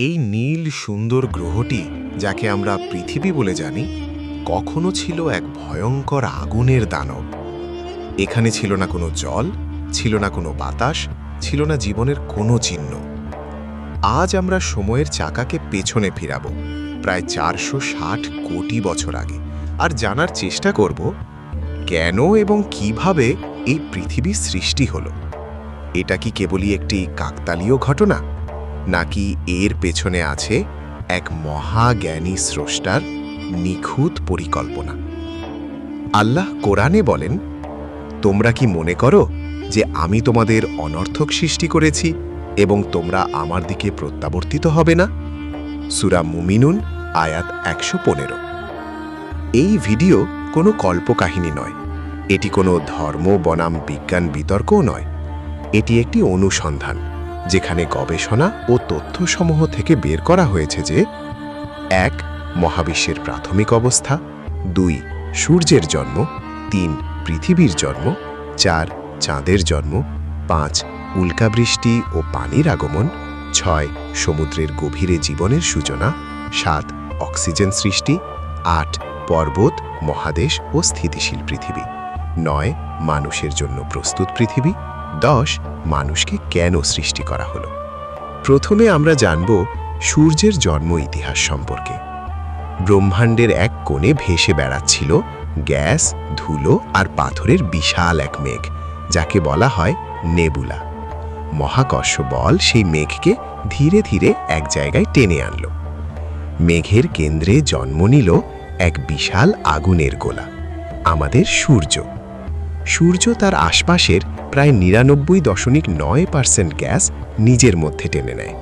এই নীল সুন্দর গ্রহটি, যাকে আমরা পৃথিবী বলে জানি, কখনো ছিল এক ভয়ঙ্কর আগুনের দানব। এখানে ছিল না কোনো জল, ছিল না কোনো বাতাস, ছিল না জীবনের কোনো চিহ্ন। আজ আমরা সময়ের চাকাকে পেছনে ফিরাব প্রায় 460 কোটি বছর আগে, আর জানার চেষ্টা করব কেন এবং কিভাবে এই পৃথিবী সৃষ্টি হলো। এটা কি কেবলই একটি কাকতালীয় ঘটনা, নাকি এর পেছনে আছে এক মহাজ্ঞানী স্রষ্টার নিখুঁত পরিকল্পনা? আল্লাহ কোরআনে বলেন, তোমরা কি মনে করো যে আমি তোমাদের অনর্থক সৃষ্টি করেছি এবং তোমরা আমার দিকে প্রত্যাবর্তিত হবে না? সূরা মুমিনুন আয়াত 115। এই ভিডিও কোনো কল্পকাহিনী নয়, এটি কোনো ধর্ম বনাম বিজ্ঞান বিতর্কও নয়। এটি একটি অনুসন্ধান, যেখানে গবেষণা ও তথ্যসমূহ থেকে বের করা হয়েছে যে 1. মহাবিশ্বের প্রাথমিক অবস্থা, 2. সূর্যের জন্ম, 3. পৃথিবীর জন্ম, 4. চাঁদের জন্ম, 5. উল্কাবৃষ্টি ও পানির আগমন, 6. সমুদ্রের গভীরে জীবনের সূচনা, 7. অক্সিজেন সৃষ্টি, 8. পর্বত, মহাদেশ ও স্থিতিশীল পৃথিবী, 9. মানুষের জন্য প্রস্তুত পৃথিবী, 10. মানুষকে কেন সৃষ্টি করা হলো। প্রথমে আমরা জানব সূর্যের জন্ম ইতিহাস সম্পর্কে। ব্রহ্মাণ্ডের এক কোণে ভেসে বেড়াচ্ছিল গ্যাস, ধুলো আর পাথরের বিশাল এক মেঘ, যাকে বলা হয় নেবুলা। মহাকর্ষ বল সেই মেঘকে ধীরে ধীরে এক জায়গায় টেনে আনল। মেঘের কেন্দ্রে জন্ম নিল এক বিশাল আগুনের গোলা, আমাদের সূর্য। সূর্য তার আশপাশের প্রায় 99.9% গ্যাস নিজের মধ্যে টেনে নেয়,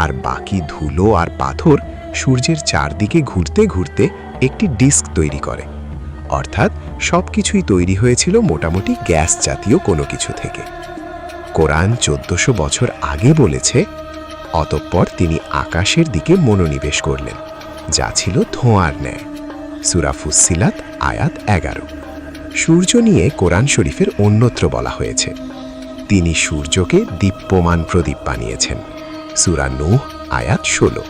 আর বাকি ধুলো আর পাথর সূর্যের চারদিকে ঘুরতে ঘুরতে একটি ডিস্ক তৈরি করে। অর্থাৎ সবকিছুই তৈরি হয়েছিল মোটামুটি গ্যাস জাতীয় কোনো কিছু থেকে। কোরআন 1400 বছর আগে বলেছে, অতঃপর তিনি আকাশের দিকে মনোনিবেশ করলেন, যা ছিল ধোঁয়ার ন্যায়। সূরা ফুসসিলাত আয়াত 11। সূর্য নিয়ে কোরআন শরীফের অন্যত্র বলা হয়েছে, তিনি সূর্যকে দীপ্যমান প্রদীপ বানিয়েছেন। সূরা নূহ আয়াত 16।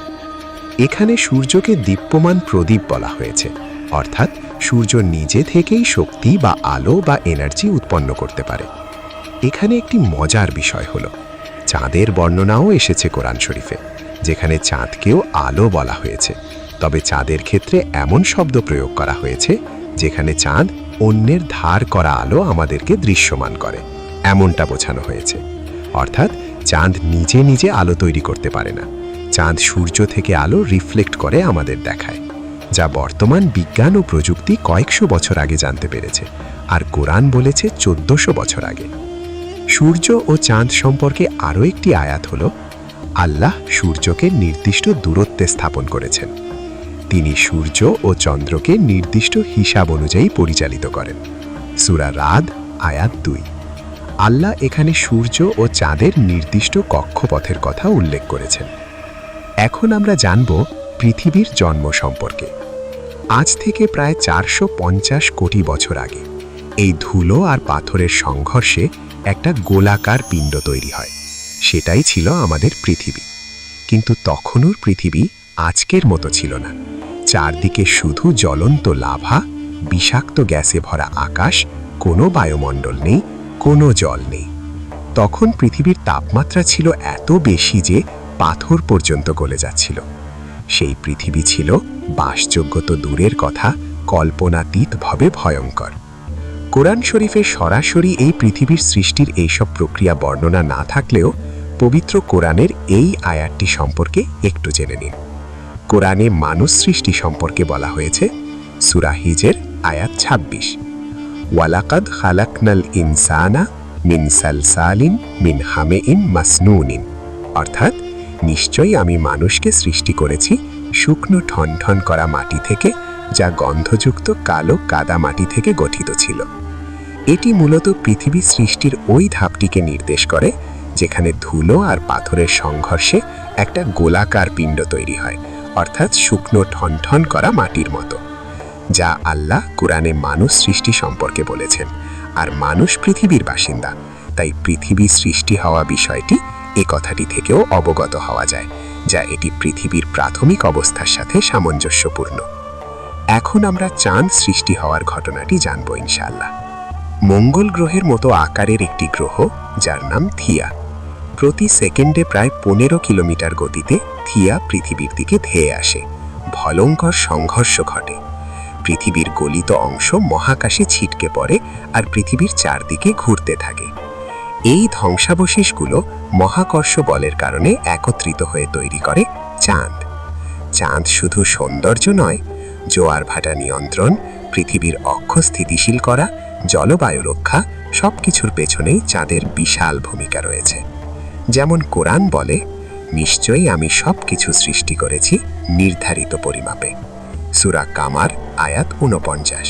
এখানে সূর্যকে দীপ্যমান প্রদীপ বলা হয়েছে, অর্থাৎ সূর্য নিজে থেকেই শক্তি বা আলো বা এনার্জি উৎপন্ন করতে পারে। এখানে একটি মজার বিষয় হলো, চাঁদের বর্ণনাও এসেছে কোরআন শরীফে, যেখানে চাঁদকেও আলো বলা হয়েছে, তবে চাঁদের ক্ষেত্রে এমন শব্দ প্রয়োগ করা হয়েছে যেখানে চাঁদ অন্যের ধার করা আলো আমাদেরকে দৃশ্যমান করে, এমনটা বোঝানো হয়েছে। অর্থাৎ চাঁদ নিজে নিজে আলো তৈরি করতে পারে না, চাঁদ সূর্য থেকে আলো রিফ্লেক্ট করে আমাদের দেখায়, যা বর্তমান বিজ্ঞান ও প্রযুক্তি কয়েকশো বছর আগে জানতে পেরেছে, আর কোরআন বলেছে 1400 বছর আগে। সূর্য ও চাঁদ সম্পর্কে আরও একটি আয়াত হল, আল্লাহ সূর্যকে নির্দিষ্ট দূরত্বে স্থাপন করেছেন। তিনি সূর্য ও চন্দ্রকে নির্দিষ্ট হিসাব অনুযায়ী পরিচালিত করেন। সূরা রাদ আয়াত 2। আল্লাহ এখানে সূর্য ও চাঁদের নির্দিষ্ট কক্ষপথের কথা উল্লেখ করেছেন। এখন আমরা জানব পৃথিবীর জন্ম সম্পর্কে। আজ থেকে প্রায় 450 কোটি বছর আগে এই ধুলো আর পাথরের সংঘর্ষে একটা গোলাকার পিণ্ড তৈরি হয়, সেটাই ছিল আমাদের পৃথিবী। কিন্তু তখনও পৃথিবী আজকের মতো ছিল না। চারদিকে শুধু জ্বলন্ত লাভা, বিষাক্ত গ্যাসে ভরা আকাশ, কোনো বায়ুমণ্ডল নেই, কোনো জল নেই। তখন পৃথিবীর তাপমাত্রা ছিল এত বেশি যে পাথর পর্যন্ত গলে যাচ্ছিল। সেই পৃথিবী ছিল বাসযোগ্য তো দূরের কথা, কল্পনাতীতভাবে ভয়ঙ্কর। কোরআন শরীফে সরাসরি এই পৃথিবীর সৃষ্টির এইসব প্রক্রিয়া বর্ণনা না থাকলেও পবিত্র কোরআনের এই আয়াতটি সম্পর্কে একটু জেনে নিন। কোরআনে মানুষ সৃষ্টি সম্পর্কে বলা হয়েছে, সূরা হিজর আয়াত 26, ওয়ালাকাদ খালাকনাল ইনসানা মিন সালসালিন মিন হামেইন মাসনুনিন, অর্থাৎ নিশ্চয়ই আমি মানুষকে সৃষ্টি করেছি শুকনো ঠনঠন করা মাটি থেকে, যা গন্ধযুক্ত কালো কাদা মাটি থেকে গঠিত ছিল। এটি মূলত পৃথিবী সৃষ্টির ওই ধাপটিকে নির্দেশ করে যেখানে ধুলো আর পাথরের সংঘর্ষে একটা গোলাকার পিণ্ড তৈরি হয়, অর্থাৎ শুকনো ঠনঠন করা মাটির মতো, যা আল্লাহ কোরআনে মানুষ সৃষ্টি সম্পর্কে বলেছেন। আর মানুষ পৃথিবীর বাসিন্দা, তাই পৃথিবী সৃষ্টি হওয়া বিষয়টি এ কথাটি থেকেও অবগত হওয়া যায় যা এটি পৃথিবীর প্রাথমিক অবস্থার সাথে সামঞ্জস্যপূর্ণ। এখন আমরা চাঁদ সৃষ্টি হওয়ার ঘটনাটি জানব ইনশাআল্লাহ। মঙ্গল গ্রহের মতো আকারের একটি গ্রহ, যার নাম থিয়া। প্রতি সেকেন্ডে প্রায় 15 কিলোমিটার গতিতে থিয়া পৃথিবীর দিকে ধেয়ে আসে। ভয়ঙ্কর সংঘর্ষ ঘটে। পৃথিবীর গলিত অংশ মহাকাশে ছিটকে পড়ে আর পৃথিবীর চারদিকে ঘুরতে থাকে। এই ধ্বংসাবশেষগুলো মহাকর্ষ বলের কারণে একত্রিত হয়ে তৈরি করে চাঁদ। চাঁদ শুধু সৌন্দর্য নয়, জোয়ার ভাটা নিয়ন্ত্রণ, পৃথিবীর অক্ষ স্থিতিশীল করা, জলবায়ু রক্ষা, সবকিছুর পেছনেই চাঁদের বিশাল ভূমিকা রয়েছে। যেমন কোরআন বলে, নিশ্চয়ই আমি সবকিছু সৃষ্টি করেছি নির্ধারিত পরিমাপে। সূরা কামার আয়াত 49।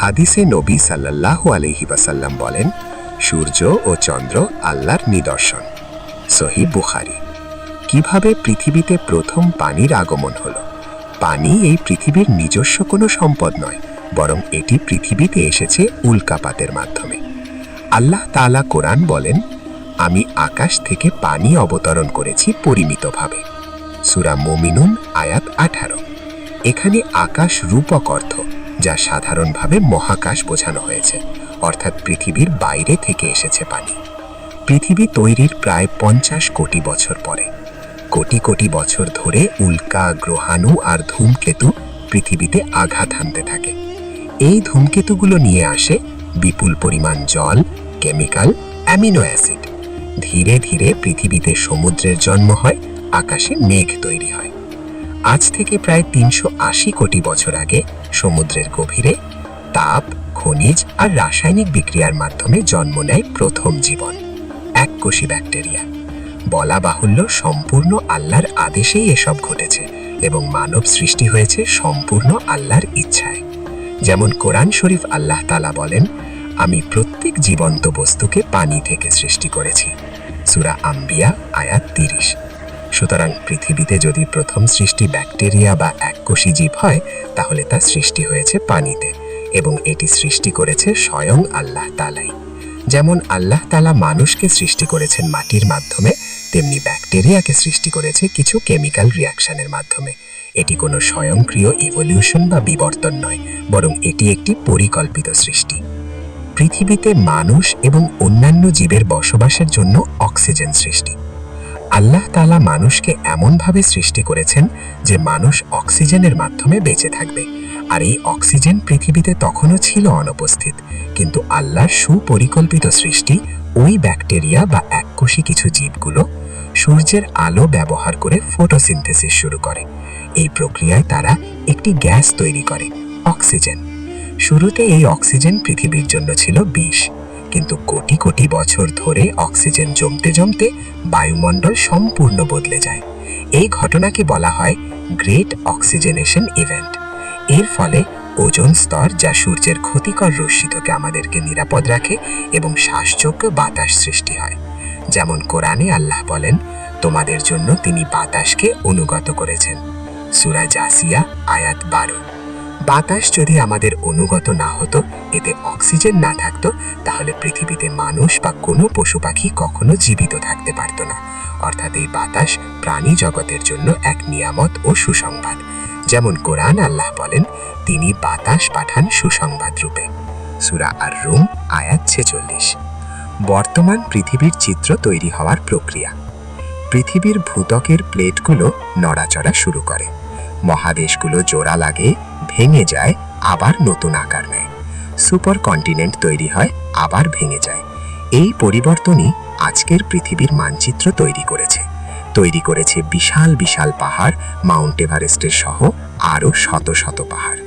হাদিসে নবী সাল্লাল্লাহু আলাইহি ওয়াসাল্লাম বলেন, সূর্য ও চন্দ্র আল্লাহর নিদর্শন। সহিহ বুখারী। কিভাবে পৃথিবীতে প্রথম পানির আগমন হলো? পানি এই পৃথিবীর নিজস্ব কোনো সম্পদ নয়, বরং এটি পৃথিবীতে এসেছে উল্কাপাতের মাধ্যমে। আল্লাহ তাআলা কোরআন বলেন, আমি আকাশ থেকে পানি অবতরণ করেছি পরিমিতভাবে। সূরা মুমিনুন আয়াত 18। এখানে আকাশ রূপক অর্থ, যা সাধারণভাবে মহাকাশ বোঝানো হয়েছে, অর্থাৎ পৃথিবীর বাইরে থেকে এসেছে পানি। পৃথিবী তৈরির প্রায় 50 কোটি বছর পরে, কোটি কোটি বছর ধরে উল্কা, গ্রহাণু আর ধূমকেতু পৃথিবীতে আঘাত হানতে থাকে। এই ধূমকেতুগুলো নিয়ে আসে বিপুল পরিমাণ জল, কেমিক্যাল, অ্যামিনো অ্যাসিড। ধীরে ধীরে পৃথিবীতে সমুদ্রের জন্ম হয়, আকাশে মেঘ তৈরি হয়। আজ থেকে প্রায় 380 কোটি বছর আগে সমুদ্রের গভীরে তাপ, খনিজ আর রাসায়নিক বিক্রিয়ার মাধ্যমে জন্ম নেয় প্রথম জীবন, এককোষী ব্যাকটেরিয়া। বলা বাহুল্য, সম্পূর্ণ আল্লাহর আদেশেই এসব ঘটেছে এবং মানব সৃষ্টি হয়েছে সম্পূর্ণ আল্লাহর ইচ্ছায়। যেমন কোরআন শরীফ আল্লাহ তাআলা বলেন, আমি প্রত্যেক জীবন্ত বস্তুকে পানি থেকে সৃষ্টি করেছি। সূরা আম্বিয়া আয়াত 30। সুতরাং পৃথিবীতে যদি প্রথম সৃষ্টি ব্যাকটেরিয়া বা এককোষী জীব হয়, তাহলে তা সৃষ্টি হয়েছে পানিতে, এবং এটি সৃষ্টি করেছে স্বয়ং আল্লাহ তাআলাই। যেমন আল্লাহ তাআলা মানুষকে সৃষ্টি করেছেন মাটির মাধ্যমে, তেমনি ব্যাকটেরিয়াকে সৃষ্টি করেছে কিছু কেমিক্যাল রিয়াকশনের মাধ্যমে। এটি কোনো স্বয়ংক্রিয় ইভলিউশন বা বিবর্তন নয়, বরং এটি একটি পরিকল্পিত সৃষ্টি। পৃথিবীতে মানুষ এবং অন্যান্য জীবের বসবাসের জন্য অক্সিজেন সৃষ্টি। আল্লাহ তাআলা মানুষকে এমনভাবে সৃষ্টি করেছেন যে মানুষ অক্সিজেনের মাধ্যমে বেঁচে থাকবে, আর এই অক্সিজেন পৃথিবীতে তখনও ছিল অনুপস্থিত। কিন্তু আল্লাহর সুপরিকল্পিত সৃষ্টি, ওই ব্যাকটেরিয়া বা এককোষী কিছু জীবগুলো সূর্যের আলো ব্যবহার করে ফটোসিনথেসিস শুরু করে। এই প্রক্রিয়ায় তারা একটি গ্যাস তৈরি করে, অক্সিজেন। শুরুতে এই অক্সিজেন পৃথিবীর জন্য ছিল বিষ, কিন্তু কোটি কোটি বছর ধরে অক্সিজেন জমতে জমতে বায়ুমণ্ডল সম্পূর্ণ বদলে যায়। এই ঘটনাকে বলা হয় গ্রেট অক্সিজেনেশন ইভেন্ট। এর ফলে ওজোন স্তর, যা সূর্যের ক্ষতিকর রশ্মি থেকে আমাদেরকে নিরাপদ রাখে, এবং শ্বাসযোগ্য বাতাস সৃষ্টি হয়। যেমন কোরআনে আল্লাহ বলেন, তোমাদের জন্য তিনি বাতাসকে অনুগত করেছেন। সূরা জাসিয়া আয়াত 12। বাতাস যদি আমাদের অনুগত না হতো, এতে অক্সিজেন না থাকতো, তাহলে পৃথিবীতে মানুষ বা কোনো পশু পাখি কখনো জীবিত থাকতে পারত না। অর্থাৎ এই বাতাস প্রাণী জগতের জন্য এক নিয়ামত ও সুসংবাদ। যেমন কোরআন আল্লাহ বলেন, তিনি বাতাস পাঠান সুসংবাদ রূপে। সূরা আর রুম আয়াত 46। বর্তমান পৃথিবীর চিত্র তৈরি হওয়ার প্রক্রিয়া। পৃথিবীর ভূত্বকের প্লেটগুলো নড়াচড়া শুরু করে। মহাদেশগুলো জোড়া লাগে, ভেঙে যায়, আবার নতুন আকার নেয়। সুপার কন্টিনেন্ট তৈরি হয়, আবার ভেঙে যায়। এই পরিবর্তনই আজকের পৃথিবীর মানচিত্র তৈরি করেছে বিশাল বিশাল পাহাড়, মাউন্ট এভারেস্টের সহ আরও শত শত পাহাড়।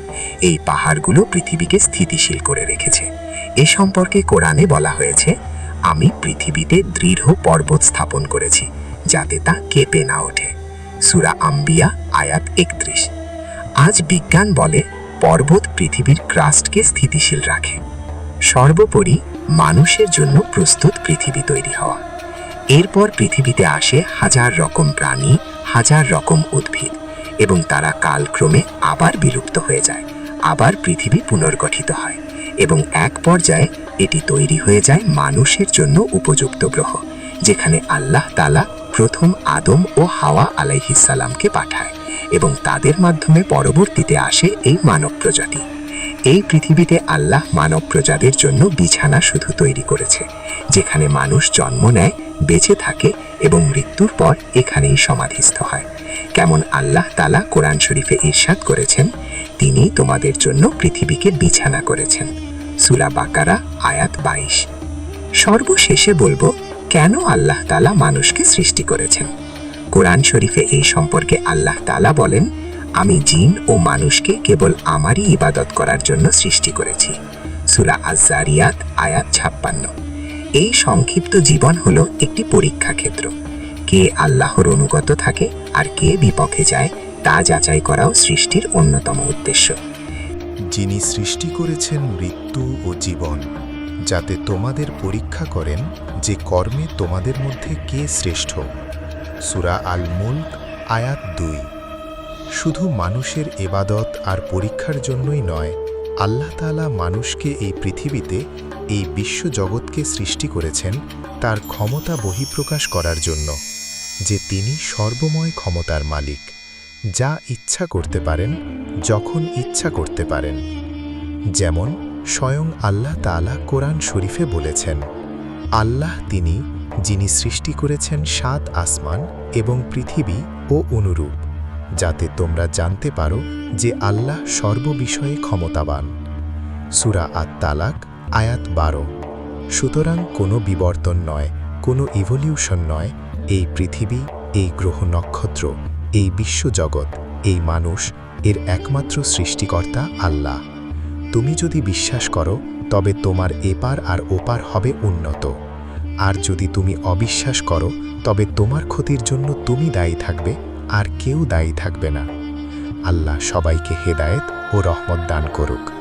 এই পাহাড়গুলো পৃথিবীকে স্থিতিশীল করে রেখেছে। এ সম্পর্কে কোরআনে বলা হয়েছে, আমি পৃথিবীতে দৃঢ় পর্বত স্থাপন করেছি, যাতে তা কেঁপে না ওঠে। সূরা আম্বিয়া আয়াত 31। আজ বিজ্ঞান বলে, পর্বত পৃথিবীর ক্রাস্টকে স্থিতিশীল রাখে। সর্বোপরি মানুষের জন্য প্রস্তুত পৃথিবী তৈরি হওয়া। এরপর পৃথিবীতে আসে হাজার রকম প্রাণী, হাজার রকম উদ্ভিদ, এবং তারা কালক্রমে আবার বিলুপ্ত হয়ে যায়। আবার পৃথিবী পুনর্গঠিত হয়, এবং এক পর্যায়ে এটি তৈরি হয়ে যায় মানুষের জন্য উপযুক্ত গ্রহ, যেখানে আল্লাহ তাআলা প্রথম আদম ও হাওয়া আলাইহিসসালামকে পাঠায় এবং তাদের মাধ্যমে পরবর্তীতে আসে এই মানব প্রজাতি। এই পৃথিবীতে আল্লাহ মানব প্রজাতির জন্য বিছানা শুধু তৈরি করেছে, যেখানে মানুষ জন্ম নেয়, বেঁচে থাকে এবং মৃত্যুর পর এখানেই সমাধিস্থ হয়। কেমন আল্লাহ তাআলা কোরআন শরীফে ইরশাদ করেছেন, তিনি তোমাদের জন্য পৃথিবীকে বিছানা করেছেন। সূরা বাকারা আয়াত 22। সর্বশেষে বলবো, কেন আল্লাহ তাআলা মানুষকে সৃষ্টি করেছেন। কোরআন শরীফে এই সম্পর্কে আল্লাহ তাআলা বলেন, আমি জিন ও মানুষকে কেবল আমারই ইবাদত করার জন্য সৃষ্টি করেছি। সূরা আয-যারিয়াত আয়াত 56। এই সংক্ষিপ্ত জীবন হলো একটি পরীক্ষা ক্ষেত্র। কে আল্লাহর অনুগত থাকে আর কে বিপক্ষে যায় তা যাচাই করাও সৃষ্টির অন্যতম উদ্দেশ্য। যিনি সৃষ্টি করেছেন মৃত্যু ও জীবন, যাতে তোমাদের পরীক্ষা করেন যে কর্মে তোমাদের মধ্যে কে শ্রেষ্ঠ। সূরা আল মুলক আয়াত 2। শুধু মানুষের ইবাদত আর পরীক্ষার জন্যই নয়, আল্লাহ তাআলা মানুষকে এই পৃথিবীতে, এই বিশ্বজগৎকে সৃষ্টি করেছেন তার ক্ষমতা বহিঃপ্রকাশ করার জন্য, যে তিনি সর্বময় ক্ষমতার মালিক, যা ইচ্ছা করতে পারেন, যখন ইচ্ছা করতে পারেন। যেমন স্বয়ং আল্লাহ তাআলা কোরআন শরীফে বলেছেন, আল্লাহ তিনি যিনি সৃষ্টি করেছেন 7 আসমান এবং পৃথিবী ও অনুরূপ, যাতে তোমরা জানতে পারো যে আল্লাহ সর্ববিষয়ে ক্ষমতাবান। সূরা আত-তালাক আয়াত 12। সুতরাং কোনো বিবর্তন নয়, কোনো ইভলিউশন নয়, এই পৃথিবী, এই গ্রহ নক্ষত্র, এই বিশ্বজগৎ, এই মানুষ, এর একমাত্র সৃষ্টিকর্তা আল্লাহ। তুমি যদি বিশ্বাস করো তবে তোমার এপার আর ওপার হবে উন্নত, আর যদি তুমি অবিশ্বাস করো তবে তোমার ক্ষতির জন্য তুমি দায়ী থাকবে আর কেউ দায়ী থাকবে না। আল্লাহ সবাইকে হেদায়েত ও রহমত দান করুক।